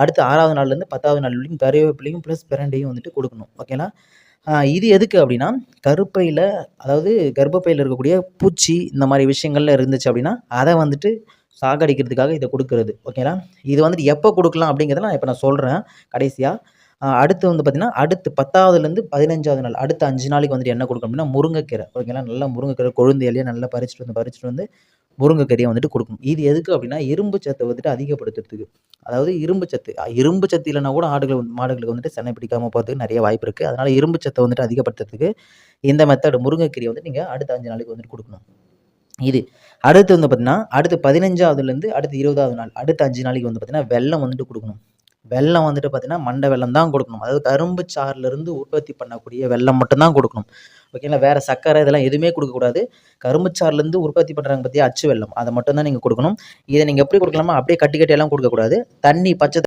அடுத்து 6வது நாள்லேருந்து 10வது நாள் வரைக்கும் கருவேப்பிலையும் ப்ளஸ் பிரண்டையும் வந்துட்டு கொடுக்கணும். ஓகேங்களா? இது எதுக்கு அப்படின்னா, கருப்பையில அதாவது கர்ப்பப்பையில இருக்கக்கூடிய பூச்சி இந்த மாதிரி விஷயங்கள்ல இருந்துச்சு அப்படின்னா, அதை வந்துட்டு சாகடிக்கிறதுக்காக இதை கொடுக்கறது. ஓகேங்களா? இது வந்துட்டு எப்போ கொடுக்கலாம் அப்படிங்கிறத நான் சொல்கிறேன் கடைசியா. அடுத்து வந்து பார்த்தீங்கன்னா, அடுத்து 10வதுலேருந்து 15வது நாள் அடுத்த 5 நாளைக்கு வந்துட்டு என்ன கொடுக்கணும் அப்படின்னா, முருங்கைக்கீரை. ஓகேங்களா? நல்லா முருங்கைக்கீரை கொழுந்து இலைய நல்லா பறிச்சுட்டு வந்து முருங்கைக்கீரையை வந்துட்டு கொடுக்கணும். இது எதுக்கு அப்படின்னா, இரும்பு சத்தை வந்துட்டு அதிகப்படுத்துறதுக்கு. அதாவது இரும்பு சத்து இல்லைனா கூட மாடுகளுக்கு வந்துட்டு செனை பிடிக்காம போகிறதுக்கு நிறைய வாய்ப்பு இருக்குது. அதனால இரும்பு சத்தை வந்துட்டு அதிகப்படுத்துறதுக்கு இந்த மெத்தட் முருங்கைக்கீரையை வந்து நீங்கள் அடுத்த 5 நாளைக்கு வந்துட்டு கொடுக்கணும். இது அடுத்து வந்து பார்த்தீங்கன்னா, அடுத்து 15வதுலேருந்து அடுத்து 20வது நாள் அடுத்த 5 நாளைக்கு வந்து பார்த்தீங்கன்னா, வெல்லம் வந்துட்டு கொடுக்கணும். வெல்லம் வந்துட்டு பார்த்தீங்கன்னா, மண்டை வெல்லம் தான் கொடுக்கணும். அதாவது கரும்பு சாறுலேருந்து உற்பத்தி பண்ணக்கூடிய வெல்லம் மட்டும் தான் கொடுக்கணும். ஓகேங்களா? வேற சர்க்கரை இதெல்லாம் எதுவுமே கொடுக்கக்கூடாது. கரும்பு சாறுலேருந்து உற்பத்தி பண்ணுறாங்க பார்த்தியா, அச்சு வெல்லம். அதை மட்டும் தான் நீங்கள் கொடுக்கணும். இதை நீங்கள் எப்படி கொடுக்கலாமா, அப்படியே கட்டி கட்டியெல்லாம் கொடுக்கக்கூடாது. பச்சை